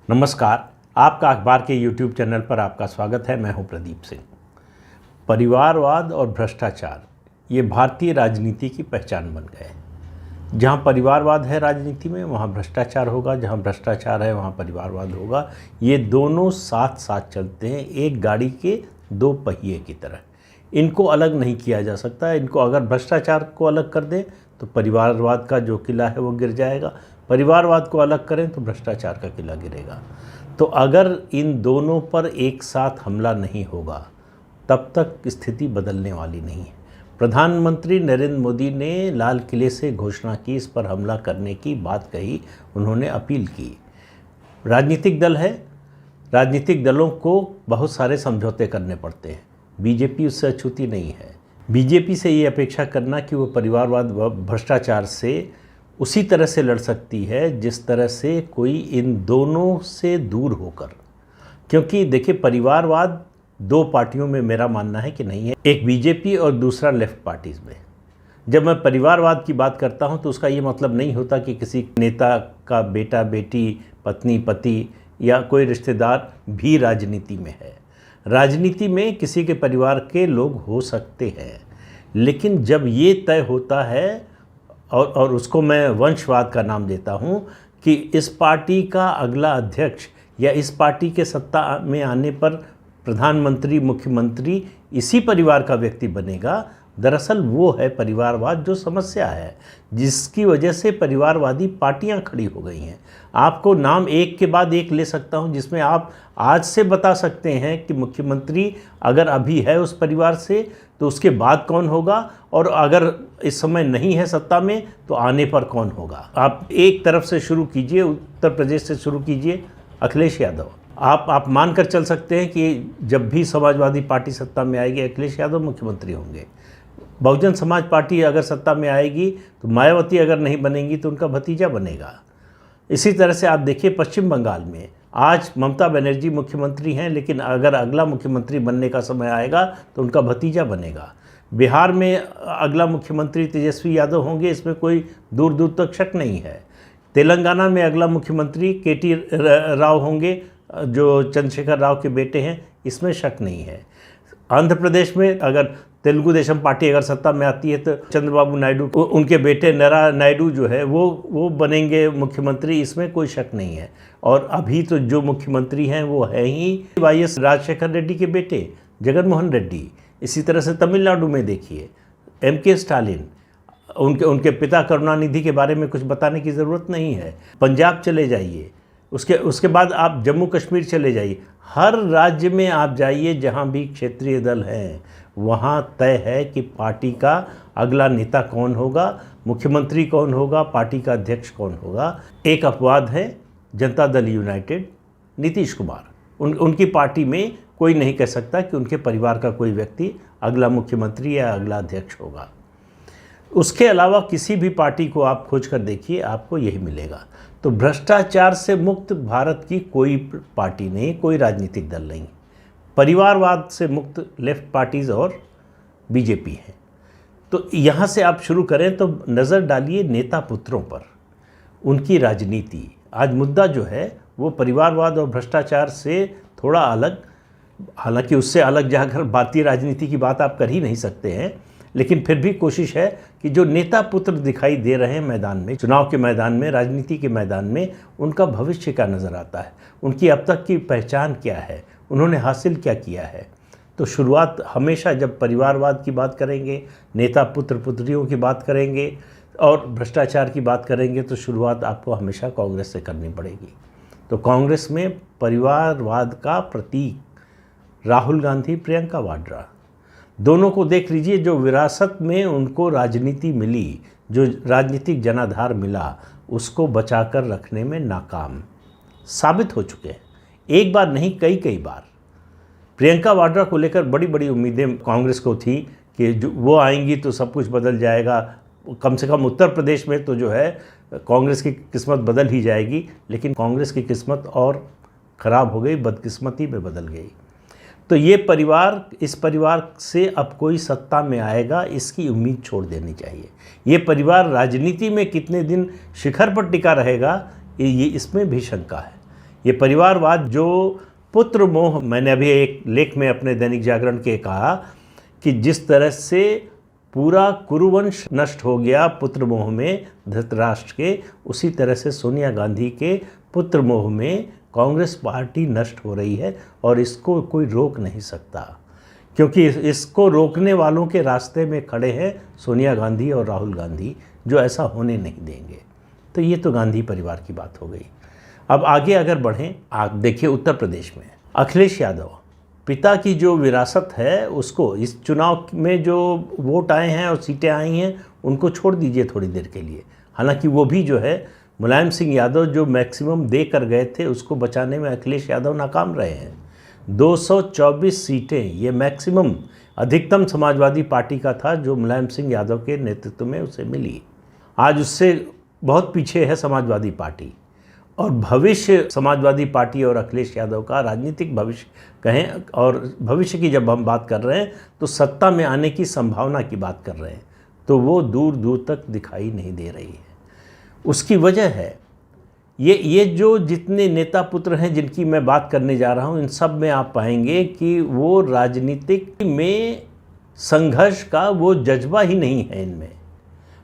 नमस्कार। आपका अखबार के YouTube चैनल पर आपका स्वागत है। मैं हूं प्रदीप सिंह। परिवारवाद और भ्रष्टाचार ये भारतीय राजनीति की पहचान बन गए। जहां परिवारवाद है राजनीति में वहां भ्रष्टाचार होगा, जहां भ्रष्टाचार है वहां परिवारवाद होगा। ये दोनों साथ साथ चलते हैं, एक गाड़ी के दो पहिए की तरह। इनको अलग नहीं किया जा सकता। इनको अगर भ्रष्टाचार को अलग कर दें तो परिवारवाद का जो किला है वो गिर जाएगा, परिवारवाद को अलग करें तो भ्रष्टाचार का किला गिरेगा। तो अगर इन दोनों पर एक साथ हमला नहीं होगा तब तक स्थिति बदलने वाली नहीं है। प्रधानमंत्री नरेंद्र मोदी ने लाल किले से घोषणा की, इस पर हमला करने की बात कही, उन्होंने अपील की। राजनीतिक दल है, राजनीतिक दलों को बहुत सारे समझौते करने पड़ते हैं। बीजेपी उससे अछूती नहीं है। बीजेपी से ये अपेक्षा करना कि वो परिवारवाद व भ्रष्टाचार से उसी तरह से लड़ सकती है जिस तरह से कोई इन दोनों से दूर होकर, क्योंकि देखिए परिवारवाद दो पार्टियों में मेरा मानना है कि नहीं है, एक बीजेपी और दूसरा लेफ्ट पार्टीज़ में। जब मैं परिवारवाद की बात करता हूं तो उसका ये मतलब नहीं होता कि किसी नेता का बेटा बेटी, पत्नी पति या कोई रिश्तेदार भी राजनीति में है। राजनीति में किसी के परिवार के लोग हो सकते हैं, लेकिन जब ये तय होता है और उसको मैं वंशवाद का नाम देता हूँ कि इस पार्टी का अगला अध्यक्ष या इस पार्टी के सत्ता में आने पर प्रधानमंत्री, मुख्यमंत्री इसी परिवार का व्यक्ति बनेगा, दरअसल वो है परिवारवाद जो समस्या है, जिसकी वजह से परिवारवादी पार्टियां खड़ी हो गई हैं। आपको नाम एक के बाद एक ले सकता हूं जिसमें आप आज से बता सकते हैं कि मुख्यमंत्री अगर अभी है उस परिवार से तो उसके बाद कौन होगा, और अगर इस समय नहीं है सत्ता में तो आने पर कौन होगा। आप एक तरफ से शुरू कीजिए, उत्तर प्रदेश से शुरू कीजिए, अखिलेश यादव। आप मानकर चल सकते हैं कि जब भी समाजवादी पार्टी सत्ता में आएगी अखिलेश यादव मुख्यमंत्री होंगे। बहुजन समाज पार्टी अगर सत्ता में आएगी तो मायावती अगर नहीं बनेंगी तो उनका भतीजा बनेगा। इसी तरह से आप देखिए पश्चिम बंगाल में आज ममता बनर्जी मुख्यमंत्री हैं, लेकिन अगर अगला मुख्यमंत्री बनने का समय आएगा तो उनका भतीजा बनेगा। बिहार में अगला मुख्यमंत्री तेजस्वी यादव होंगे, इसमें कोई दूर दूर तक शक नहीं है। तेलंगाना में अगला मुख्यमंत्री केटी राव होंगे जो चंद्रशेखर राव के बेटे हैं, इसमें शक नहीं है। आंध्र प्रदेश में अगर तेलुगु देशम पार्टी अगर सत्ता में आती है तो चंद्रबाबू नायडू, उनके बेटे नारा नायडू जो है वो बनेंगे मुख्यमंत्री, इसमें कोई शक नहीं है। और अभी तो जो मुख्यमंत्री हैं वो है ही वाईएस राजशेखर रेड्डी के बेटे जगनमोहन रेड्डी। इसी तरह से तमिलनाडु में देखिए एमके स्टालिन, उनके पिता करुणानिधि के बारे में कुछ बताने की ज़रूरत नहीं है। पंजाब चले जाइए, उसके बाद आप जम्मू कश्मीर चले जाइए, हर राज्य में आप जाइए जहाँ भी क्षेत्रीय दल हैं वहाँ तय है कि पार्टी का अगला नेता कौन होगा, मुख्यमंत्री कौन होगा, पार्टी का अध्यक्ष कौन होगा। एक अपवाद है जनता दल यूनाइटेड, नीतीश कुमार। उनकी पार्टी में कोई नहीं कह सकता कि उनके परिवार का कोई व्यक्ति अगला मुख्यमंत्री या अगला अध्यक्ष होगा। उसके अलावा किसी भी पार्टी को आप खोज कर देखिए, आपको यही मिलेगा। तो भ्रष्टाचार से मुक्त भारत की कोई पार्टी नहीं, कोई राजनीतिक दल नहीं। परिवारवाद से मुक्त लेफ्ट पार्टीज़ और बीजेपी है। तो यहाँ से आप शुरू करें तो नज़र डालिए नेता पुत्रों पर, उनकी राजनीति। आज मुद्दा जो है वो परिवारवाद और भ्रष्टाचार से थोड़ा अलग, हालांकि उससे अलग जाकर भारतीय राजनीति की बात आप कर ही नहीं सकते हैं, लेकिन फिर भी कोशिश है कि जो नेता पुत्र दिखाई दे रहे हैं मैदान में, चुनाव के मैदान में, राजनीति के मैदान में, उनका भविष्य क्या नज़र आता है, उनकी अब तक की पहचान क्या है, उन्होंने हासिल क्या किया है। तो शुरुआत हमेशा जब परिवारवाद की बात करेंगे, नेता पुत्र पुत्रियों की बात करेंगे और भ्रष्टाचार की बात करेंगे तो शुरुआत आपको हमेशा कांग्रेस से करनी पड़ेगी। तो कांग्रेस में परिवारवाद का प्रतीक राहुल गांधी, प्रियंका वाड्रा, दोनों को देख लीजिए। जो विरासत में उनको राजनीति मिली, जो राजनीतिक जनाधार मिला, उसको बचाकर रखने में नाकाम साबित हो चुके हैं। एक बार नहीं, कई बार। प्रियंका वाड्रा को लेकर बड़ी बड़ी उम्मीदें कांग्रेस को थी कि जो वो आएंगी तो सब कुछ बदल जाएगा, कम से कम उत्तर प्रदेश में तो जो है कांग्रेस की किस्मत बदल ही जाएगी। लेकिन कांग्रेस की किस्मत और ख़राब हो गई, बदकिस्मती में बदल गई। तो ये परिवार, इस परिवार से अब कोई सत्ता में आएगा इसकी उम्मीद छोड़ देनी चाहिए। ये परिवार राजनीति में कितने दिन शिखर पर टिका रहेगा ये इसमें भी शंका है। ये परिवारवाद जो पुत्र मोह, मैंने अभी एक लेख में अपने दैनिक जागरण के कहा कि जिस तरह से पूरा कुरुवंश नष्ट हो गया पुत्र मोह में धृतराष्ट्र के, उसी तरह से सोनिया गांधी के पुत्र मोह में कांग्रेस पार्टी नष्ट हो रही है और इसको कोई रोक नहीं सकता, क्योंकि इसको रोकने वालों के रास्ते में खड़े हैं सोनिया गांधी और राहुल गांधी, जो ऐसा होने नहीं देंगे। तो ये तो गांधी परिवार की बात हो गई। अब आगे अगर बढ़ें, आप देखिए उत्तर प्रदेश में अखिलेश यादव, पिता की जो विरासत है उसको, इस चुनाव में जो वोट आए हैं और सीटें आई हैं उनको छोड़ दीजिए थोड़ी देर के लिए। हालांकि वो भी जो है मुलायम सिंह यादव जो मैक्सिमम दे कर गए थे उसको बचाने में अखिलेश यादव नाकाम रहे हैं। 224 सीटें, ये मैक्सिमम, अधिकतम समाजवादी पार्टी का था जो मुलायम सिंह यादव के नेतृत्व में उसे मिली। आज उससे बहुत पीछे है समाजवादी पार्टी। और भविष्य समाजवादी पार्टी और अखिलेश यादव का राजनीतिक भविष्य कहें, और भविष्य की जब हम बात कर रहे हैं तो सत्ता में आने की संभावना की बात कर रहे हैं, तो वो दूर दूर तक दिखाई नहीं दे रही है। उसकी वजह है ये जो जितने नेता पुत्र हैं जिनकी मैं बात करने जा रहा हूँ, इन सब में आप पाएंगे कि वो राजनीतिक में संघर्ष का वो जज्बा ही नहीं है इनमें।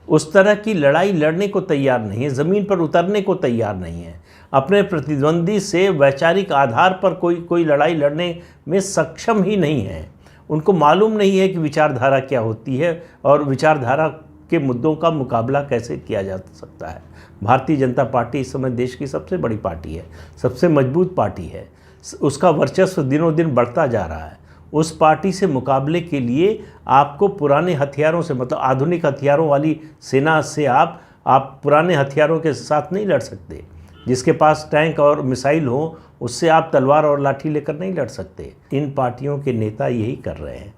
उस तरह की लड़ाई लड़ने को तैयार नहीं है, ज़मीन पर उतरने को तैयार नहीं है, अपने प्रतिद्वंदी से वैचारिक आधार पर कोई लड़ाई लड़ने में सक्षम ही नहीं है। उनको मालूम नहीं है कि विचारधारा क्या होती है और विचारधारा के मुद्दों का मुकाबला कैसे किया जा सकता है। भारतीय जनता पार्टी इस समय देश की सबसे बड़ी पार्टी है, सबसे मजबूत पार्टी है, उसका वर्चस्व दिनों दिन बढ़ता जा रहा है। उस पार्टी से मुकाबले के लिए आपको पुराने हथियारों से, मतलब आधुनिक हथियारों वाली सेना से आप पुराने हथियारों के साथ नहीं लड़ सकते। जिसके पास टैंक और मिसाइल हो उससे आप तलवार और लाठी लेकर नहीं लड़ सकते। इन पार्टियों के नेता यही कर रहे हैं।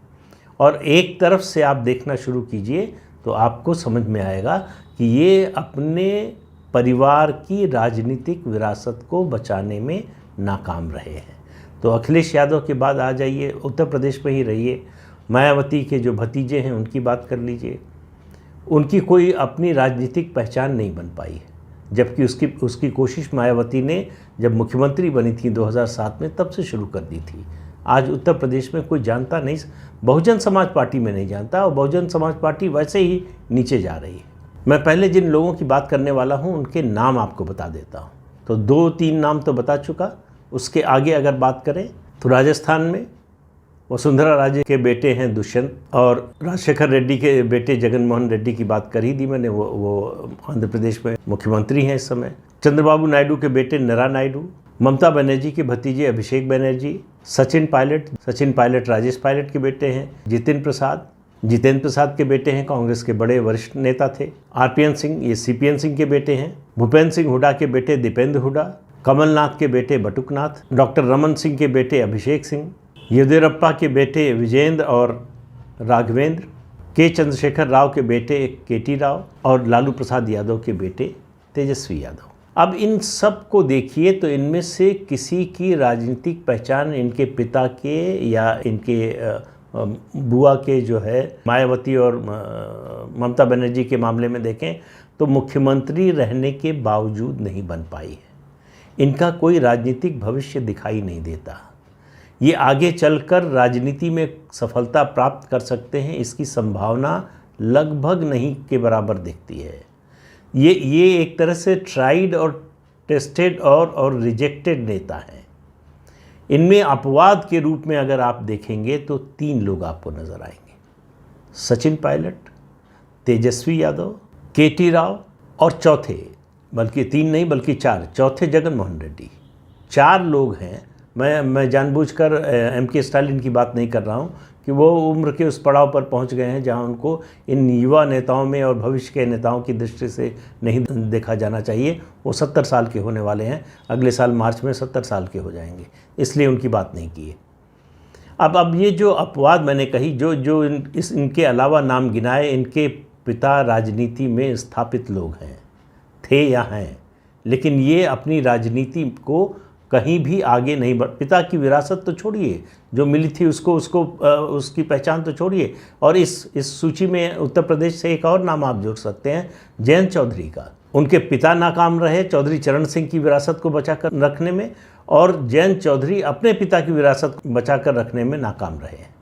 और एक तरफ से आप देखना शुरू कीजिए तो आपको समझ में आएगा कि ये अपने परिवार की राजनीतिक विरासत को बचाने में नाकाम रहे हैं। तो अखिलेश यादव के बाद आ जाइए, उत्तर प्रदेश में ही रहिए, मायावती के जो भतीजे हैं उनकी बात कर लीजिए। उनकी कोई अपनी राजनीतिक पहचान नहीं बन पाई है, जबकि उसकी कोशिश मायावती ने जब मुख्यमंत्री बनी थी 2007 में तब से शुरू कर दी थी। आज उत्तर प्रदेश में कोई जानता नहीं, बहुजन समाज पार्टी में नहीं जानता, और बहुजन समाज पार्टी वैसे ही नीचे जा रही है। मैं पहले जिन लोगों की बात करने वाला हूं उनके नाम आपको बता देता हूं। तो 2-3 नाम तो बता चुका। उसके आगे अगर बात करें तो राजस्थान में वसुंधरा राजे के बेटे हैं दुष्यंत, और राजशेखर रेड्डी के बेटे जगन मोहन रेड्डी की बात कर ही दी मैंने, वो आंध्र प्रदेश में मुख्यमंत्री हैं इस समय। चंद्रबाबू नायडू के बेटे नरा नायडू, ममता बनर्जी के भतीजे अभिषेक बनर्जी, सचिन पायलट राजेश पायलट के बेटे हैं, जितेंद्र प्रसाद के बेटे हैं, कांग्रेस के बड़े वरिष्ठ नेता थे। आरपीएन सिंह, ये सीपीएन सिंह के बेटे हैं। भूपेंद्र सिंह हुड्डा के बेटे दीपेंद्र हुड्डा, कमलनाथ के बेटे बटुकनाथ, डॉक्टर रमन सिंह के बेटे अभिषेक सिंह, येदियुरप्पा के बेटे विजेंद्र और राघवेंद्र, के चंद्रशेखर राव के बेटे केटी राव, और लालू प्रसाद यादव के बेटे तेजस्वी यादव। अब इन सब को देखिए तो इनमें से किसी की राजनीतिक पहचान इनके पिता के या इनके बुआ के जो है मायावती और ममता बनर्जी के मामले में देखें तो मुख्यमंत्री रहने के बावजूद नहीं बन पाई है। इनका कोई राजनीतिक भविष्य दिखाई नहीं देता। ये आगे चलकर राजनीति में सफलता प्राप्त कर सकते हैं, इसकी संभावना लगभग नहीं के बराबर दिखती है। ये एक तरह से ट्राइड और टेस्टेड और रिजेक्टेड नेता हैं। इनमें अपवाद के रूप में अगर आप देखेंगे तो 3 लोग आपको नज़र आएंगे, सचिन पायलट, तेजस्वी यादव, केटी राव, और चौथे, बल्कि 3 नहीं बल्कि 4, चौथे जगन मोहन रेड्डी। 4 लोग हैं। मैं जानबूझकर एमके स्टालिन की बात नहीं कर रहा हूँ कि वो उम्र के उस पड़ाव पर पहुँच गए हैं जहाँ उनको इन युवा नेताओं में और भविष्य के नेताओं की दृष्टि से नहीं देखा जाना चाहिए। वो 70 साल के होने वाले हैं, अगले साल मार्च में 70 साल के हो जाएंगे, इसलिए उनकी बात नहीं की है। अब ये जो अपवाद मैंने कही, जो इनके अलावा नाम गिनाए, इनके पिता राजनीति में स्थापित लोग हैं, थे या हैं, लेकिन ये अपनी राजनीति को कहीं भी आगे नहीं बढ़। पिता की विरासत तो छोड़िए, जो मिली थी उसकी पहचान तो छोड़िए। और इस सूची में उत्तर प्रदेश से एक और नाम आप जोड़ सकते हैं, जयंत चौधरी का। उनके पिता नाकाम रहे चौधरी चरण सिंह की विरासत को बचा कर रखने में, और जयंत चौधरी अपने पिता की विरासत बचा कर रखने में नाकाम रहे हैं।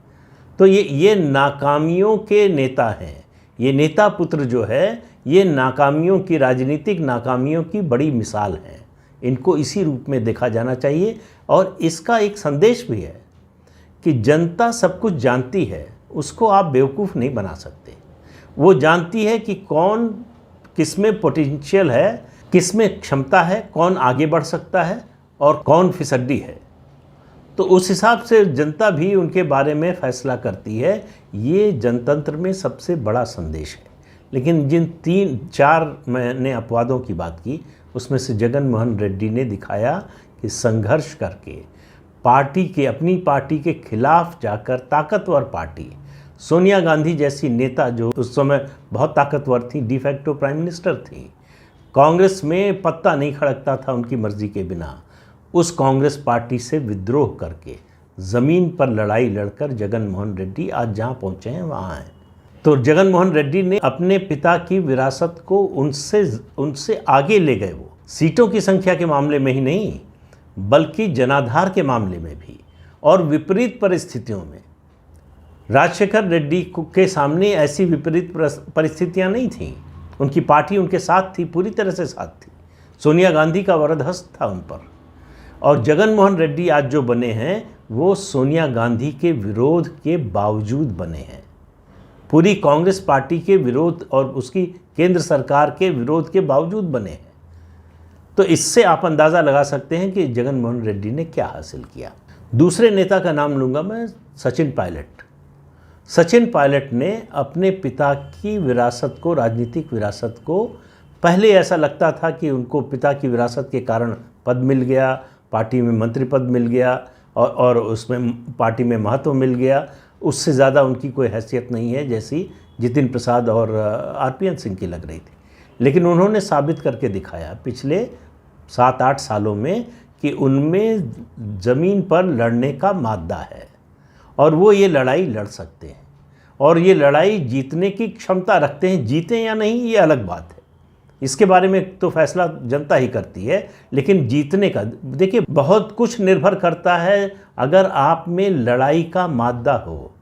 तो ये नाकामियों के नेता हैं। ये नेता पुत्र जो है ये नाकामियों की, राजनीतिक नाकामियों की बड़ी मिसाल है। इनको इसी रूप में देखा जाना चाहिए। और इसका एक संदेश भी है कि जनता सब कुछ जानती है, उसको आप बेवकूफ़ नहीं बना सकते। वो जानती है कि कौन किसमें पोटेंशियल है, किसमें क्षमता है, कौन आगे बढ़ सकता है और कौन फिसड्डी है। तो उस हिसाब से जनता भी उनके बारे में फैसला करती है। ये जनतंत्र में सबसे बड़ा संदेश है। लेकिन जिन 3-4 मैंने अपवादों की बात की, उसमें से जगन मोहन रेड्डी ने दिखाया कि संघर्ष करके पार्टी के, अपनी पार्टी के खिलाफ जाकर, ताकतवर पार्टी, सोनिया गांधी जैसी नेता जो उस समय बहुत ताकतवर थी, डिफैक्टो प्राइम मिनिस्टर थी, कांग्रेस में पत्ता नहीं खड़कता था उनकी मर्जी के बिना, उस कांग्रेस पार्टी से विद्रोह करके ज़मीन पर लड़ाई लड़कर जगन मोहन रेड्डी आज जहाँ पहुँचे हैं वहाँ हैं। तो जगन मोहन रेड्डी ने अपने पिता की विरासत को उनसे आगे ले गए। वो सीटों की संख्या के मामले में ही नहीं, बल्कि जनाधार के मामले में भी। और विपरीत परिस्थितियों में राजशेखर रेड्डी के सामने ऐसी विपरीत परिस्थितियां नहीं थीं। उनकी पार्टी उनके साथ थी, पूरी तरह से साथ थी। सोनिया गांधी का वरदहस्त था उन पर। और जगन मोहन रेड्डी आज जो बने हैं वो सोनिया गांधी के विरोध के बावजूद बने हैं, पूरी कांग्रेस पार्टी के विरोध और उसकी केंद्र सरकार के विरोध के बावजूद बने हैं। तो इससे आप अंदाज़ा लगा सकते हैं कि जगन मोहन रेड्डी ने क्या हासिल किया। दूसरे नेता का नाम लूँगा मैं, सचिन पायलट। सचिन पायलट ने अपने पिता की विरासत को, राजनीतिक विरासत को, पहले ऐसा लगता था कि उनको पिता की विरासत के कारण पद मिल गया, पार्टी में मंत्री पद मिल गया और उसमें पार्टी में महत्व मिल गया, उससे ज़्यादा उनकी कोई हैसियत नहीं है, जैसी जितिन प्रसाद और आरपीएन सिंह की लग रही थी। लेकिन उन्होंने साबित करके दिखाया पिछले 7-8 सालों में कि उनमें ज़मीन पर लड़ने का मादा है और वो ये लड़ाई लड़ सकते हैं और ये लड़ाई जीतने की क्षमता रखते हैं। जीतें या नहीं ये अलग बात है, इसके बारे में तो फैसला जनता ही करती है। लेकिन जीतने का, देखिए, बहुत कुछ निर्भर करता है। अगर आप में लड़ाई का मादा हो,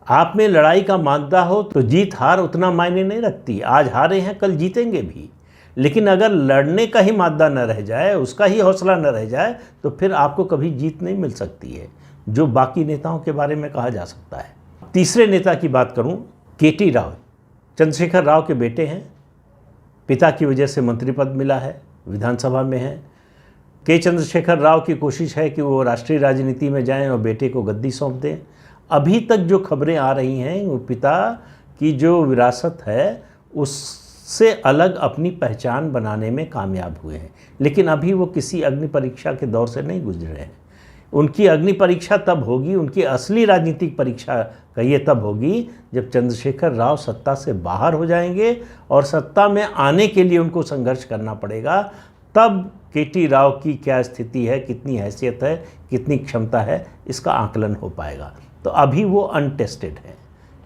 आप में लड़ाई का मादा हो तो जीत हार उतना मायने नहीं रखती। आज हारे हैं, कल जीतेंगे भी। लेकिन अगर लड़ने का ही मादा न रह जाए, उसका ही हौसला न रह जाए, तो फिर आपको कभी जीत नहीं मिल सकती है, जो बाकी नेताओं के बारे में कहा जा सकता है। तीसरे नेता की बात करूं, केटी राव, चंद्रशेखर राव के बेटे हैं। पिता की वजह से मंत्री पद मिला है, विधानसभा में है। के चंद्रशेखर राव की कोशिश है कि वो राष्ट्रीय राजनीति में जाएं और बेटे को गद्दी सौंप दें। अभी तक जो खबरें आ रही हैं वो पिता की जो विरासत है उससे अलग अपनी पहचान बनाने में कामयाब हुए हैं। लेकिन अभी वो किसी अग्नि परीक्षा के दौर से नहीं गुजरे हैं। उनकी अग्नि परीक्षा तब होगी, उनकी असली राजनीतिक परीक्षा कहिए तब होगी, जब चंद्रशेखर राव सत्ता से बाहर हो जाएंगे और सत्ता में आने के लिए उनको संघर्ष करना पड़ेगा। तब केटी राव की क्या स्थिति है, कितनी हैसियत है, कितनी क्षमता है, इसका आकलन हो पाएगा। तो अभी वो अनटेस्टेड है,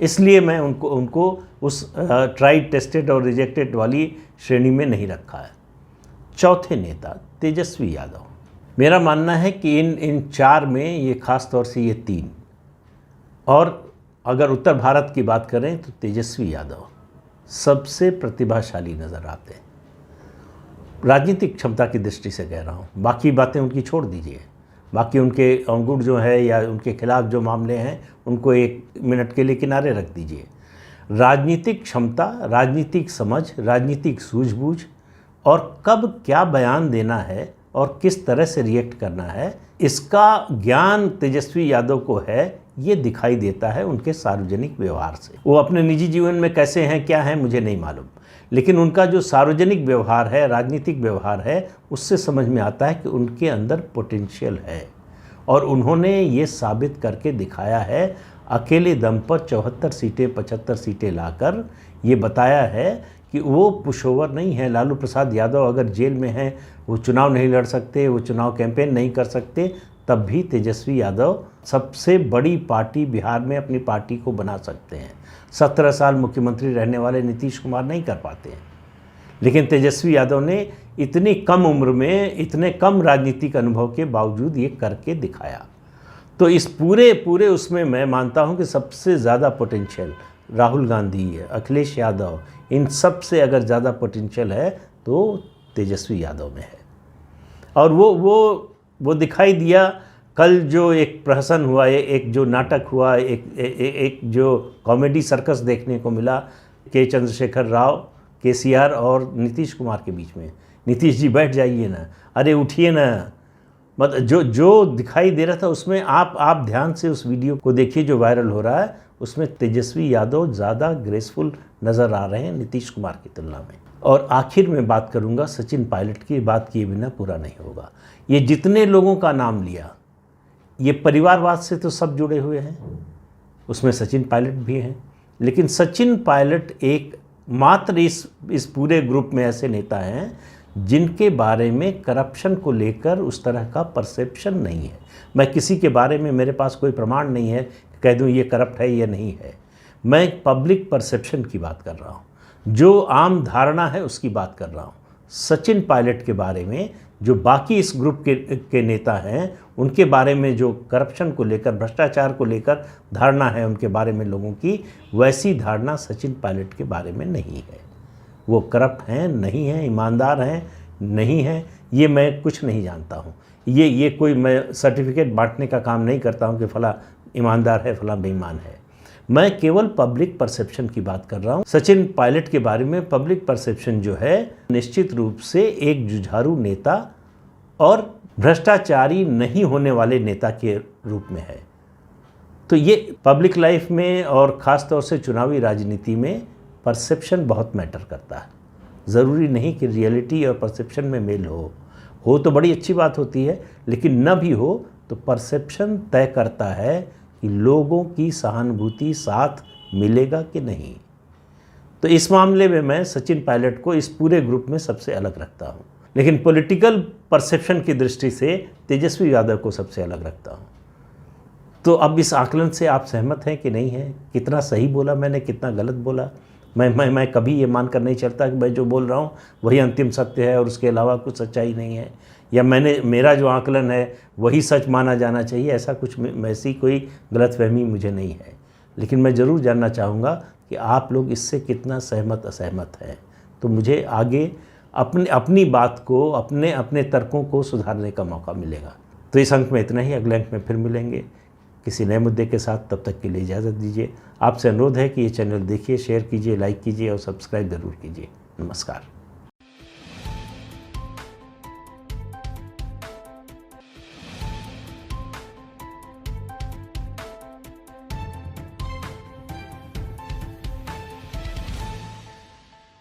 इसलिए मैं उनको उस ट्राइड, टेस्टेड और रिजेक्टेड वाली श्रेणी में नहीं रखा है। चौथे नेता तेजस्वी यादव। मेरा मानना है कि इन 4 में, ये ख़ास तौर से ये 3, और अगर उत्तर भारत की बात करें तो तेजस्वी यादव सबसे प्रतिभाशाली नज़र आते हैं। राजनीतिक क्षमता की दृष्टि से कह रहा हूँ, बाकी बातें उनकी छोड़ दीजिए। बाकी उनके अवगुण जो है या उनके खिलाफ जो मामले हैं उनको 1 मिनट के लिए किनारे रख दीजिए। राजनीतिक क्षमता, राजनीतिक समझ, राजनीतिक सूझबूझ और कब क्या बयान देना है और किस तरह से रिएक्ट करना है, इसका ज्ञान तेजस्वी यादव को है। ये दिखाई देता है उनके सार्वजनिक व्यवहार से। वो अपने निजी जीवन में कैसे हैं, क्या हैं, मुझे नहीं मालूम, लेकिन उनका जो सार्वजनिक व्यवहार है, राजनीतिक व्यवहार है, उससे समझ में आता है कि उनके अंदर पोटेंशियल है और उन्होंने ये साबित करके दिखाया है। अकेले दम पर 74 सीटें, 75 सीटें लाकर ये बताया है कि वो पुशओवर नहीं है। लालू प्रसाद यादव अगर जेल में हैं, वो चुनाव नहीं लड़ सकते, वो चुनाव कैंपेन नहीं कर सकते, तब भी तेजस्वी यादव सबसे बड़ी पार्टी बिहार में अपनी पार्टी को बना सकते हैं। 17 साल मुख्यमंत्री रहने वाले नीतीश कुमार नहीं कर पाते हैं, लेकिन तेजस्वी यादव ने इतनी कम उम्र में इतने कम राजनीतिक अनुभव के बावजूद ये करके दिखाया। तो इस पूरे उसमें मैं मानता हूँ कि सबसे ज़्यादा पोटेंशियल राहुल गांधी है, अखिलेश यादव, इन सब से अगर ज़्यादा पोटेंशियल है तो तेजस्वी यादव में है। और वो दिखाई दिया। कल जो एक प्रहसन हुआ, एक जो नाटक हुआ, एक जो कॉमेडी सर्कस देखने को मिला के चंद्रशेखर राव, केसीआर और नीतीश कुमार के बीच में, नीतीश जी बैठ जाइए ना, अरे उठिए ना, मतलब जो दिखाई दे रहा था उसमें आप ध्यान से उस वीडियो को देखिए जो वायरल हो रहा है, उसमें तेजस्वी यादव ज़्यादा ग्रेसफुल नज़र आ रहे हैं नीतीश कुमार की तुलना में। और आखिर में बात करूंगा सचिन पायलट की, बात किए बिना पूरा नहीं होगा। ये जितने लोगों का नाम लिया, ये परिवारवाद से तो सब जुड़े हुए हैं, उसमें सचिन पायलट भी हैं, लेकिन सचिन पायलट एक मात्र इस पूरे ग्रुप में ऐसे नेता हैं जिनके बारे में करप्शन को लेकर उस तरह का परसेप्शन नहीं है। मैं किसी के बारे में, मेरे पास कोई प्रमाण नहीं है कि कह दूं ये करप्ट है या नहीं है, मैं पब्लिक परसेप्शन की बात कर रहा हूं, जो आम धारणा है उसकी बात कर रहा हूं। सचिन पायलट के बारे में जो बाकी इस ग्रुप के नेता हैं, उनके बारे में जो करप्शन को लेकर, भ्रष्टाचार को लेकर धारणा है उनके बारे में लोगों की, वैसी धारणा सचिन पायलट के बारे में नहीं है। वो करप्ट हैं नहीं हैं, ईमानदार हैं नहीं हैं, ये मैं कुछ नहीं जानता हूँ। ये कोई मैं सर्टिफिकेट बांटने का काम नहीं करता हूँ कि फला ईमानदार है फला बेईमान है। मैं केवल पब्लिक परसेप्शन की बात कर रहा हूँ। सचिन पायलट के बारे में पब्लिक परसेप्शन जो है निश्चित रूप से एक जुझारू नेता और भ्रष्टाचारी नहीं होने वाले नेता के रूप में है। तो ये पब्लिक लाइफ में और ख़ास तौर से चुनावी राजनीति में परसेप्शन बहुत मैटर करता है। ज़रूरी नहीं कि रियलिटी और परसेप्शन में मेल हो तो बड़ी अच्छी बात होती है, लेकिन न भी हो तो परसेप्शन तय करता है कि लोगों की सहानुभूति साथ मिलेगा कि नहीं। तो इस मामले में मैं सचिन पायलट को इस पूरे ग्रुप में सबसे अलग रखता हूँ, लेकिन पॉलिटिकल परसेप्शन की दृष्टि से तेजस्वी यादव को सबसे अलग रखता हूँ। तो अब इस आकलन से आप सहमत हैं कि नहीं हैं? कितना सही बोला मैंने, कितना गलत बोला? मैं कभी ये मान कर नहीं चलता कि मैं जो बोल रहा हूँ वही अंतिम सत्य है और उसके अलावा कुछ सच्चाई नहीं है, या मेरा जो आकलन है वही सच माना जाना चाहिए। ऐसा कुछ, ऐसी कोई गलतफहमी मुझे नहीं है। लेकिन मैं ज़रूर जानना चाहूँगा कि आप लोग इससे कितना सहमत असहमत हैं, तो मुझे आगे अपनी बात को, अपने तर्कों को सुधारने का मौका मिलेगा। तो इस अंक में इतना ही, अगले अंक में फिर मिलेंगे किसी नए मुद्दे के साथ। तब तक के लिए इजाज़त दीजिए। आपसे अनुरोध है कि ये चैनल देखिए, शेयर कीजिए, लाइक कीजिए और सब्सक्राइब ज़रूर कीजिए। नमस्कार।